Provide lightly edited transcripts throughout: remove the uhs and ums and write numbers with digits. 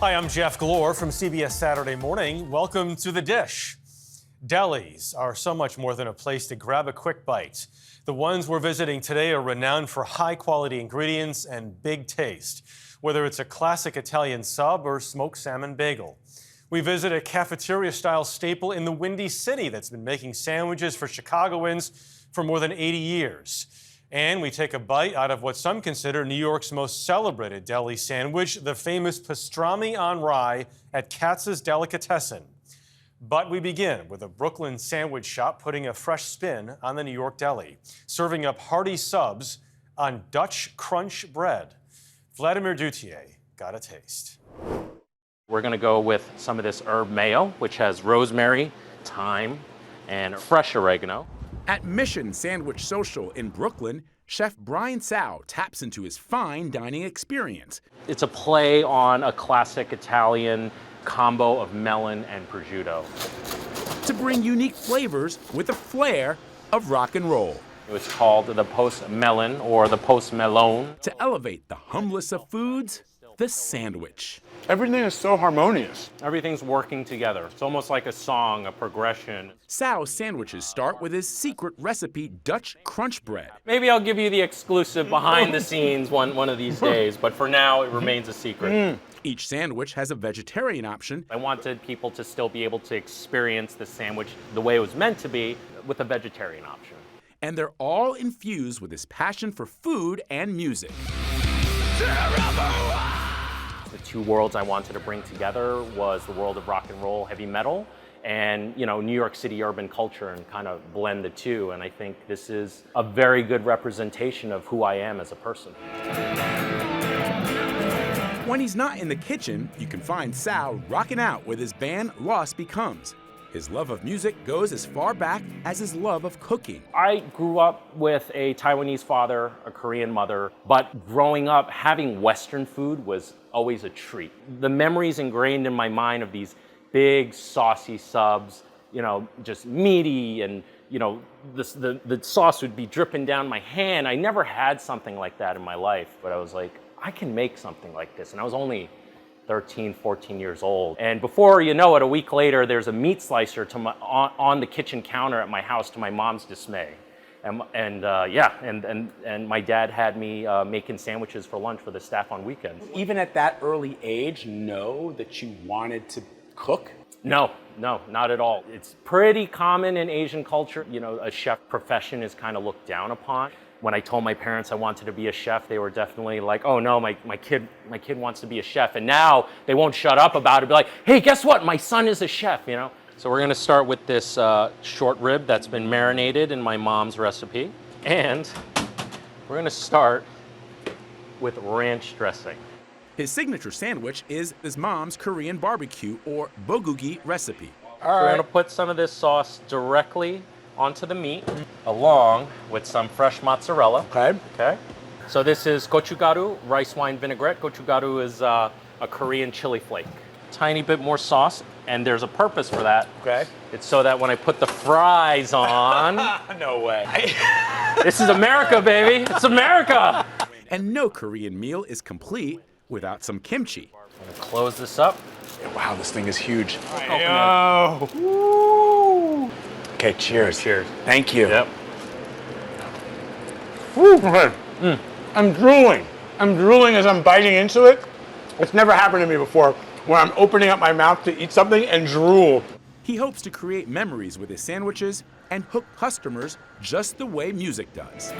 Hi, I'm Jeff Glor from CBS Saturday Morning. Welcome to The Dish. Delis are so much more than a place to grab a quick bite. The ones we're visiting today are renowned for high-quality ingredients and big taste, whether it's a classic Italian sub or smoked salmon bagel. We visit a cafeteria-style staple in the Windy City that's been making sandwiches for Chicagoans for more than 80 years. And we take a bite out of what some consider New York's most celebrated deli sandwich, the famous pastrami on rye at Katz's Delicatessen. But we begin with a Brooklyn sandwich shop putting a fresh spin on the New York deli, serving up hearty subs on Dutch crunch bread. Vladimir Dutier got a taste. We're going to go with some of this herb mayo, which has rosemary, thyme, and fresh oregano. At Mission Sandwich Social in Brooklyn, Chef Brian Tsao taps into his fine dining experience. It's a play on a classic Italian combo of melon and prosciutto. To bring unique flavors with a flair of rock and roll. It's called the post melon or the post melon. To elevate the humblest of foods, the sandwich. Everything is so harmonious. Everything's working together. It's almost like a song, a progression. Tsao's sandwiches start with his secret recipe, Dutch crunch bread. Maybe I'll give you the exclusive behind the scenes one of these days, but for now it remains a secret. Each sandwich has a vegetarian option. I wanted people to still be able to experience the sandwich the way it was meant to be with a vegetarian option. And they're all infused with his passion for food and music. The two worlds I wanted to bring together was the world of rock and roll, heavy metal, and New York City urban culture, and kind of blend the two. And I think this is a very good representation of who I am as a person. When he's not in the kitchen, you can find Tsao rocking out with his band Lost Becomes. His love of music goes as far back as his love of cooking. I grew up with a Taiwanese father, a Korean mother, but growing up, having Western food was always a treat. The memories ingrained in my mind of these big, saucy subs, just meaty, and the sauce would be dripping down my hand. I never had something like that in my life, but I was like, I can make something like this. And I was only 13, 14 years old. And before you know it, a week later, there's a meat slicer on the kitchen counter at my house, to my mom's dismay. And my dad had me making sandwiches for lunch for the staff on weekends. Even at that early age, know that you wanted to cook? No, not at all. It's pretty common in Asian culture. A chef profession is kind of looked down upon. When I told my parents I wanted to be a chef, they were definitely like, oh no, my kid wants to be a chef. And now they won't shut up about it. Be like, hey, guess what? My son is a chef, So we're gonna start with this short rib that's been marinated in my mom's recipe. And we're gonna start with ranch dressing. His signature sandwich is his mom's Korean barbecue or bulgogi recipe. So we're gonna put some of this sauce directly onto the meat, along with some fresh mozzarella. Okay. So this is gochugaru, rice wine vinaigrette. Gochugaru is a Korean chili flake. Tiny bit more sauce, and there's a purpose for that. Okay. It's so that when I put the fries on... No way. This is America, baby. It's America. And no Korean meal is complete without some kimchi. I'm gonna close this up. Wow, this thing is huge. Yo. Woo. Okay, cheers. Cheers. Thank you. Yep. Woo. Okay. I'm drooling. I'm drooling as I'm biting into it. It's never happened to me before, where I'm opening up my mouth to eat something and drool. He hopes to create memories with his sandwiches and hook customers just the way music does.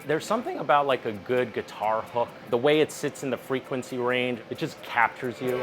There's something about like a good guitar hook. The way it sits in the frequency range, it just captures you.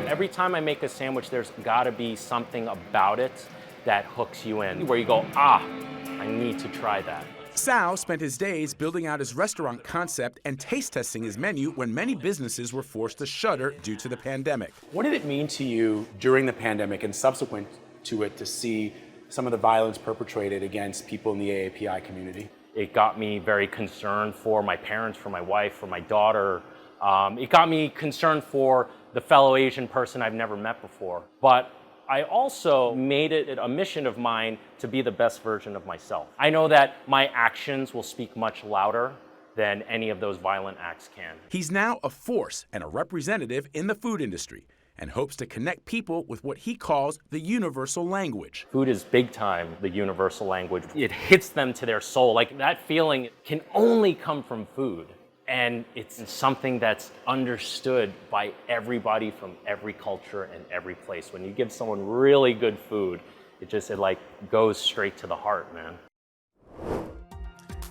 Every time I make a sandwich, there's gotta be something about it that hooks you in, where you go, I need to try that. Tsao spent his days building out his restaurant concept and taste testing his menu when many businesses were forced to shutter due to the pandemic. What did it mean to you during the pandemic and subsequent to it to see some of the violence perpetrated against people in the AAPI community? It got me very concerned for my parents, for my wife, for my daughter. It got me concerned for the fellow Asian person I've never met before. But I also made it a mission of mine to be the best version of myself. I know that my actions will speak much louder than any of those violent acts can. He's now a force and a representative in the food industry and hopes to connect people with what he calls the universal language. Food is big time the universal language. It hits them to their soul. Like, that feeling can only come from food. And it's something that's understood by everybody from every culture and every place. When you give someone really good food, it like goes straight to the heart, man.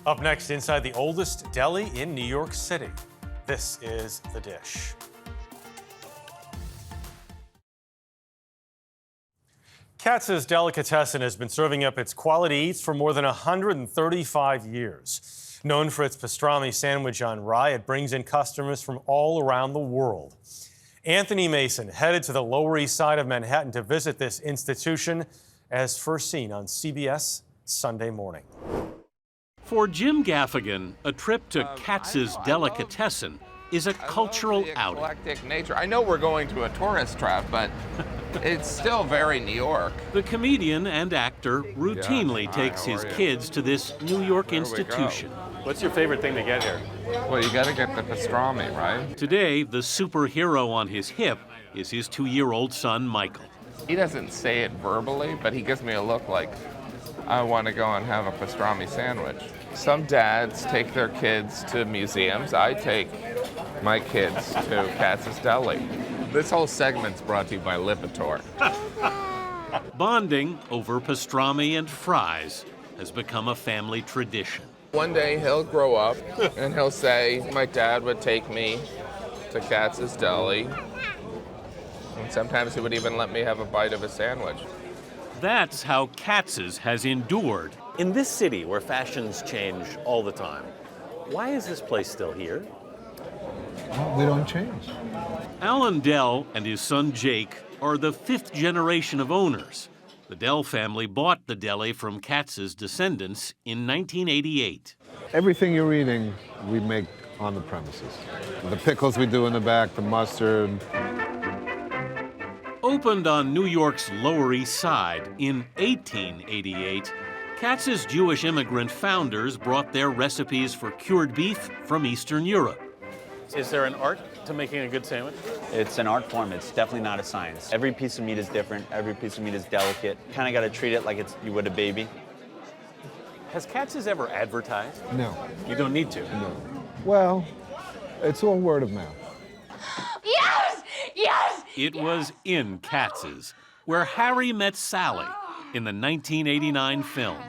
Up next, inside the oldest deli in New York City. This is The Dish. Katz's Delicatessen has been serving up its quality eats for more than 135 years. Known for its pastrami sandwich on rye, it brings in customers from all around the world. Anthony Mason headed to the Lower East Side of Manhattan to visit this institution, as first seen on CBS Sunday Morning. For Jim Gaffigan, a trip to Katz's Delicatessen is a cultural outing. Eclectic nature. I know we're going to a tourist trap, but it's still very New York. The comedian and actor routinely takes his kids to this New York institution. What's your favorite thing to get here? Well, you got to get the pastrami, right? Today, the superhero on his hip is his 2-year-old son, Michael. He doesn't say it verbally, but he gives me a look like, I want to go and have a pastrami sandwich. Some dads take their kids to museums. I take my kids to Katz's Deli. This whole segment's brought to you by Lipitor. Bonding over pastrami and fries has become a family tradition. One day he'll grow up and he'll say, my dad would take me to Katz's Deli. And sometimes he would even let me have a bite of a sandwich. That's how Katz's has endured. In this city where fashions change all the time, why is this place still here? Well, we don't change. Alan Dell and his son Jake are the 5th generation of owners. The Dell family bought the deli from Katz's descendants in 1988. Everything you're eating, we make on the premises. The pickles we do in the back, the mustard. Opened on New York's Lower East Side in 1888, Katz's Jewish immigrant founders brought their recipes for cured beef from Eastern Europe. Is there an art to making a good sandwich? It's an art form. It's definitely not a science. Every piece of meat is different. Every piece of meat is delicate. Kind of got to treat it like you would a baby. Has Katz's ever advertised? No. You don't need to. No. Well, it's all word of mouth. Yes! Yes! It was in Katz's, where Harry met Sally in the 1989 film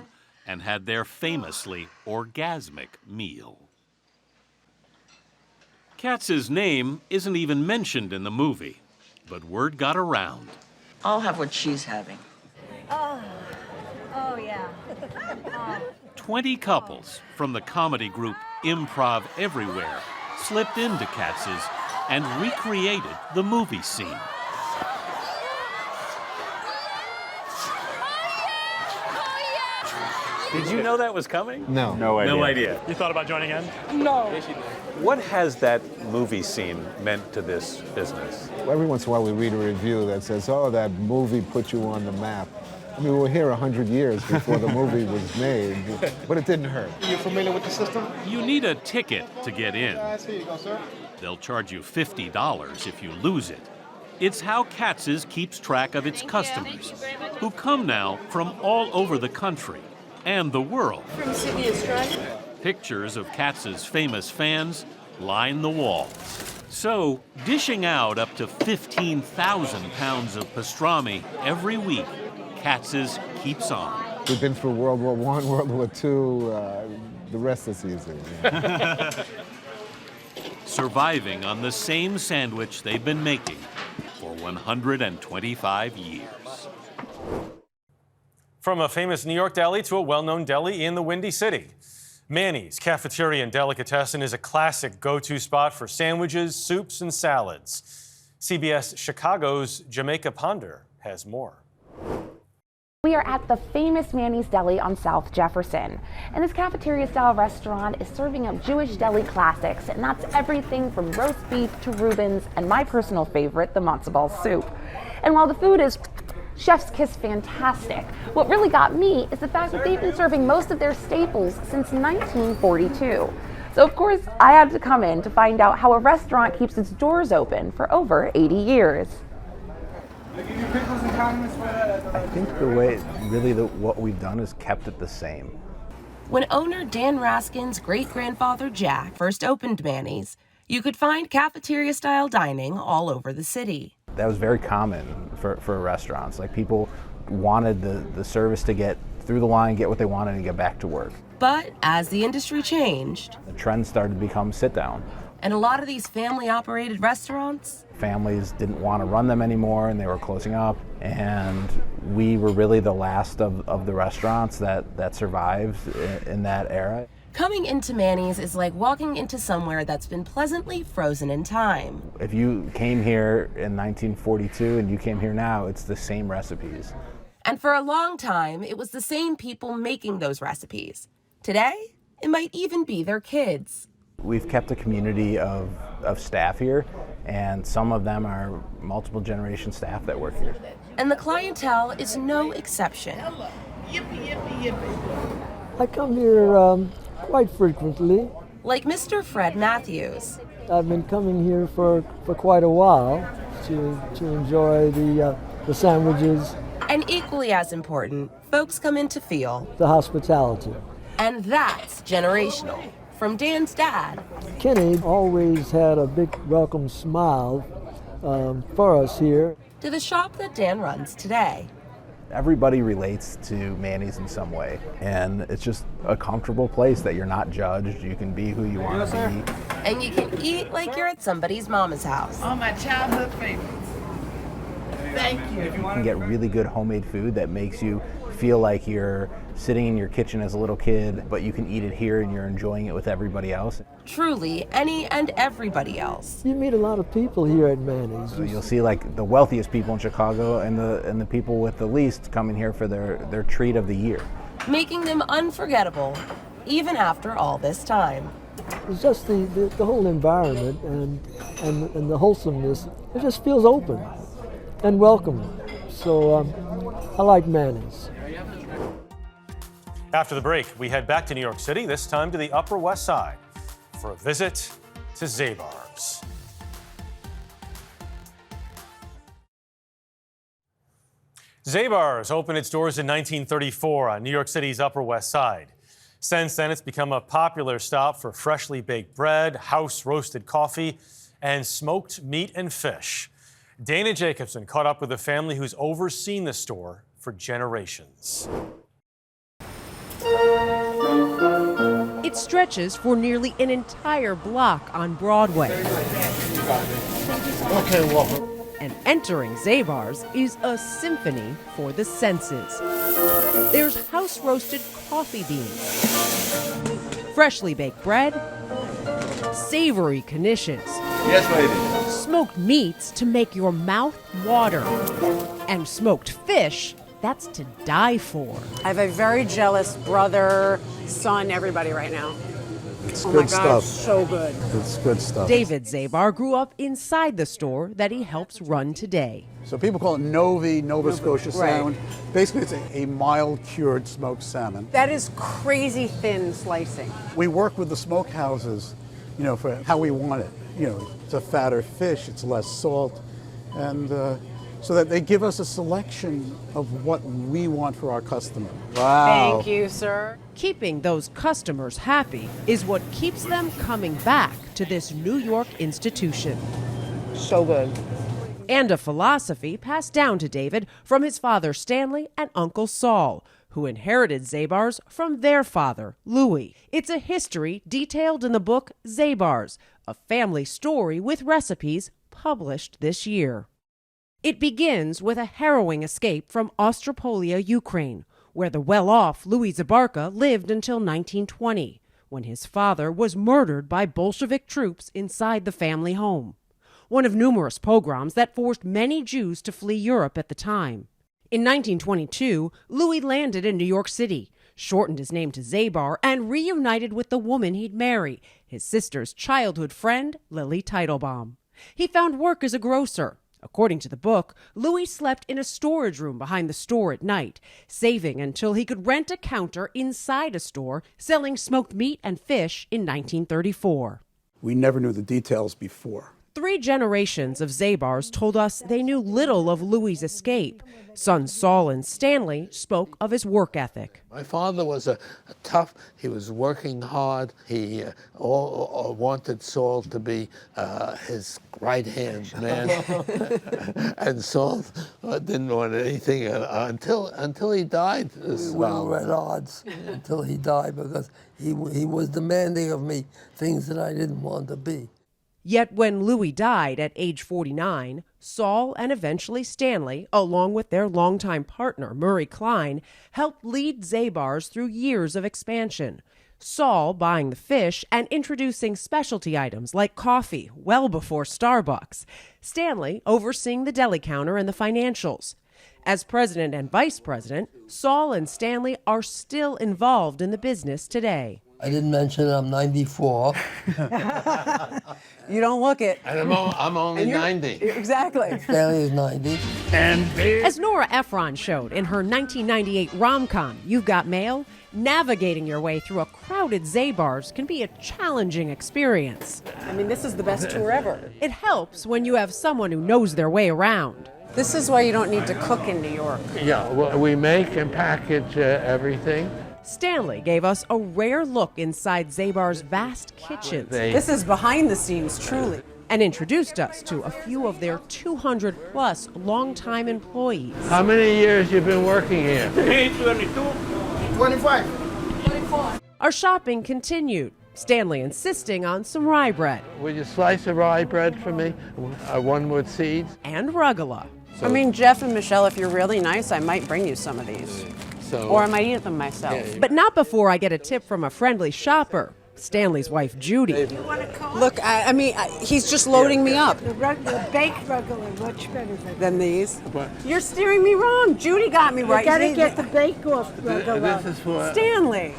and had their famously orgasmic meal. Katz's name isn't even mentioned in the movie, but word got around. I'll have what she's having. Oh yeah. 20 couples from the comedy group Improv Everywhere slipped into Katz's and recreated the movie scene. Did you know that was coming? No. No idea. No idea. You thought about joining in? No. What has that movie scene meant to this business? Every once in a while we read a review that says, oh, that movie put you on the map. I mean, we were here 100 years before the movie was made, but it didn't hurt. Are you familiar with the system? You need a ticket to get in. Yes, here you go, sir. They'll charge you $50 if you lose it. It's how Katz's keeps track of its customers, who come now from all over the country and the world. From Sydney, Australia. Pictures of Katz's famous fans line the walls. So, dishing out up to 15,000 pounds of pastrami every week, Katz's keeps on. We've been through World War I, World War II, the rest is easy. Surviving on the same sandwich they've been making for 125 years. From a famous New York deli to a well-known deli in the Windy City. Manny's Cafeteria and Delicatessen is a classic go-to spot for sandwiches, soups, and salads. CBS Chicago's Jamaica Ponder has more. We are at the famous Manny's Deli on South Jefferson, and this cafeteria-style restaurant is serving up Jewish deli classics, and that's everything from roast beef to Reubens, and my personal favorite, the matzo ball soup. And while the food is chef's kiss fantastic, what really got me is the fact that they've been serving most of their staples since 1942. So of course, I had to come in to find out how a restaurant keeps its doors open for over 80 years. I think what we've done is kept it the same. When owner Dan Raskin's great-grandfather Jack first opened Manny's, you could find cafeteria-style dining all over the city. That was very common for restaurants. Like, people wanted the service to get through the line, get what they wanted, and get back to work. But as the industry changed, The trend started to become sit down. and a lot of these family-operated restaurants, Families didn't want to run them anymore, and they were closing up. And we were really the last of the restaurants that survived in that era. coming into Manny's is like walking into somewhere that's been pleasantly frozen in time. If you came here in 1942 and you came here now, it's the same recipes. And for a long time, it was the same people making those recipes. Today, it might even be their kids. We've kept a community of staff here, and some of them are multiple generation staff that work here. And the clientele is no exception. I come here quite frequently. Like Mr. Fred Matthews. I've been coming here for quite a while to enjoy the sandwiches, And equally as important, folks come in to feel. the hospitality. And that's generational. From Dan's dad Kenny always had a big welcome smile for us here. to the shop that Dan runs today. Everybody relates to Manny's in some way, and it's just a comfortable place that you're not judged. You can be who you want to be. And you can eat like you're at somebody's mama's house. All my childhood favorites. Thank you. You can get really good homemade food that makes you feel like you're sitting in your kitchen as a little kid, but you can eat it here and you're enjoying it with everybody else. Truly, any and everybody else. You meet a lot of people here at Manny's. So you'll see like the wealthiest people in Chicago and the people with the least coming here for their treat of the year. Making them unforgettable, even after all this time. It's just the whole environment and the wholesomeness. It just feels open and welcoming. So I like Manny's. After the break, we head back to New York City, this time to the Upper West Side, for a visit to Zabar's. Zabar's opened its doors in 1934 on New York City's Upper West Side. Since then, it's become a popular stop for freshly baked bread, house-roasted coffee, and smoked meat and fish. Dana Jacobson caught up with a family who's overseen the store for generations. It stretches for nearly an entire block on Broadway. Okay, welcome. And entering Zabar's is a symphony for the senses. There's house-roasted coffee beans, freshly baked bread, savory knishes, Yes, lady. smoked meats to make your mouth water, and smoked fish that's to die for. I have a very jealous brother, son, everybody right now. It's Oh good my gosh, stuff. so good. It's good stuff. David Zabar grew up inside the store that he helps run today. So people call it Nova Scotia Right. salmon. Basically, it's a mild cured smoked salmon. That is crazy thin slicing. We work with the smokehouses, for how we want it. It's a fatter fish, it's less salt, and so that they give us a selection of what we want for our customer. Wow. Thank you, sir. Keeping those customers happy is what keeps them coming back to this New York institution. So good. And a philosophy passed down to David from his father Stanley and Uncle Saul, who inherited Zabar's from their father, Louis. It's a history detailed in the book Zabar's, a family story with recipes published this year. It begins with a harrowing escape from Ostropolia, Ukraine, where the well-off Louis Zabarka lived until 1920, when his father was murdered by Bolshevik troops inside the family home, one of numerous pogroms that forced many Jews to flee Europe at the time. In 1922, Louis landed in New York City, shortened his name to Zabar, and reunited with the woman he'd marry, his sister's childhood friend, Lily Teitelbaum. He found work as a grocer, According to the book, Louis slept in a storage room behind the store at night, saving until he could rent a counter inside a store selling smoked meat and fish in 1934. We never knew the details before. 3 generations of Zabars told us they knew little of Louis's escape. Sons Saul and Stanley spoke of his work ethic. My father was a tough, he was working hard. He wanted Saul to be his right-hand man. And Saul didn't want anything until he died. We were at odds until he died because he was demanding of me things that I didn't want to be. Yet when Louis died at age 49, Saul and eventually Stanley, along with their longtime partner Murray Klein, helped lead Zabar's through years of expansion. Saul buying the fish and introducing specialty items like coffee well before Starbucks. Stanley overseeing the deli counter and the financials. As president and vice president, Saul and Stanley are still involved in the business today. I didn't mention I'm 94. You don't look it. And I'm only 90. Exactly. Stanley is 90. As Nora Ephron showed in her 1998 rom-com, You've Got Mail, navigating your way through a crowded Zabar's can be a challenging experience. I mean, this is the best tour ever. It helps when you have someone who knows their way around. This is why you don't need to cook in New York. Yeah, well, we make and package everything. Stanley gave us a rare look inside Zabar's vast kitchens. This is behind the scenes, truly. And introduced us to a few of their 200-plus longtime employees. How many years you been working here? 22. 25. 24. Our shopping continued, Stanley insisting on some rye bread. Would you slice of rye bread for me? One with seeds? And rugelach. I mean, Jeff and Michelle, if you're really nice, I might bring you some of these. Or I might eat them myself. But not before I get a tip from a friendly shopper, Stanley's wife, Judy. Look, I mean, he's just loading me up. The baked rugelach are much better Than these? You're steering me wrong. Judy got me right. You gotta get the bake-off rugelach. This is for Stanley.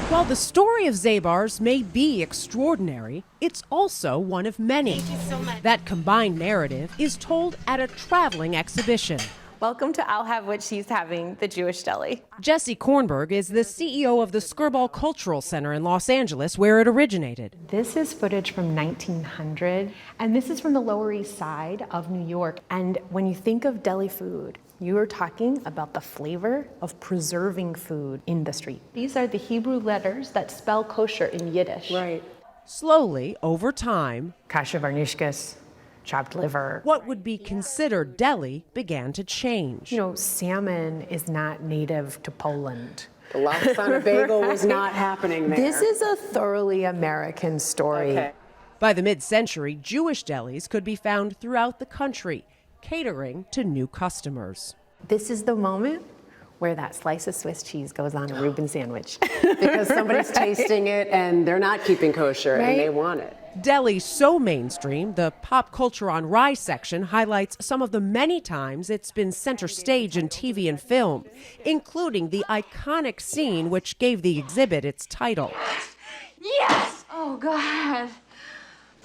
While the story of Zabar's may be extraordinary, it's also one of many. Thank you so much. That combined narrative is told at a traveling exhibition. Welcome to I'll Have What She's Having, the Jewish Deli. Jesse Kornberg is the CEO of the Skirball Cultural Center in Los Angeles, where it originated. This is footage from 1900, and this is from the Lower East Side of New York. And when you think of deli food, you are talking about the flavor of preserving food in the street. These are the Hebrew letters that spell kosher in Yiddish. Right. Slowly, over time, Kasher varnishkas, chopped liver. What would be considered deli began to change. You know, salmon is not native to Poland. The last on a bagel was not happening there. This is a thoroughly American story. Okay. By the mid-century, Jewish delis could be found throughout the country, catering to new customers. This is the moment where that slice of Swiss cheese goes on a Reuben sandwich. Because somebody's tasting it and they're not keeping kosher Right? and they want it. Deli so mainstream, the Pop Culture on Rye section highlights some of the many times it's been center stage in TV and film, including the iconic scene which gave the exhibit its title. Yes! Oh, God.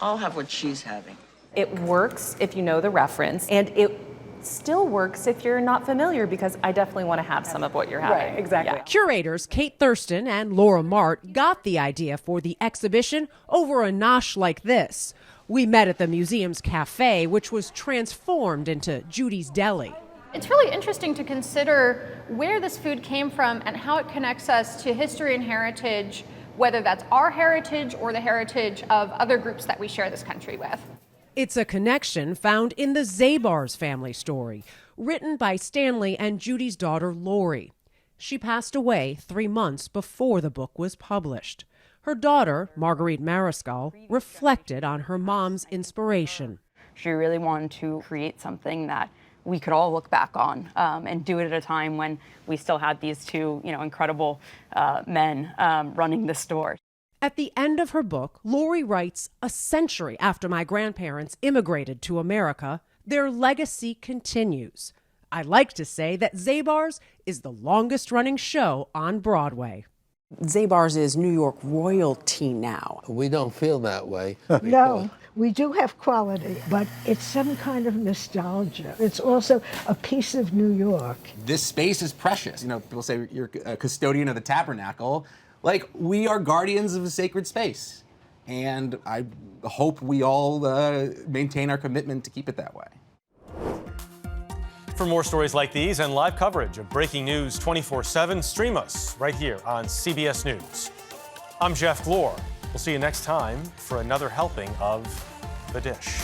I'll have what she's having. It works if you know the reference, and it still works if you're not familiar, because I definitely want to have some of what you're having. Right, exactly. Yeah. Curators Kate Thurston and Laura Mart got the idea for the exhibition over a nosh like this. We met at the museum's cafe, which was transformed into Judy's Deli. It's really interesting to consider where this food came from and how it connects us to history and heritage, whether that's our heritage or the heritage of other groups that we share this country with. It's a connection found in the Zabar's family story, written by Stanley and Judy's daughter, Lori. She passed away 3 months before the book was published. Her daughter, Marguerite Mariscal, reflected on her mom's inspiration. She really wanted to create something that we could all look back on and do it at a time when we still had these two, incredible men running the store. At the end of her book, Lori writes, a century after my grandparents immigrated to America, their legacy continues. I like to say that Zabar's is the longest running show on Broadway. Zabar's is New York royalty now. We don't feel that way. No, we do have quality, but it's some kind of nostalgia. It's also a piece of New York. This space is precious. You know, people say you're a custodian of the tabernacle. Like, we are guardians of a sacred space. And I hope we all maintain our commitment to keep it that way. For more stories like these and live coverage of breaking news 24/7, stream us right here on CBS News. I'm Jeff Glor. We'll see you next time for another helping of The Dish.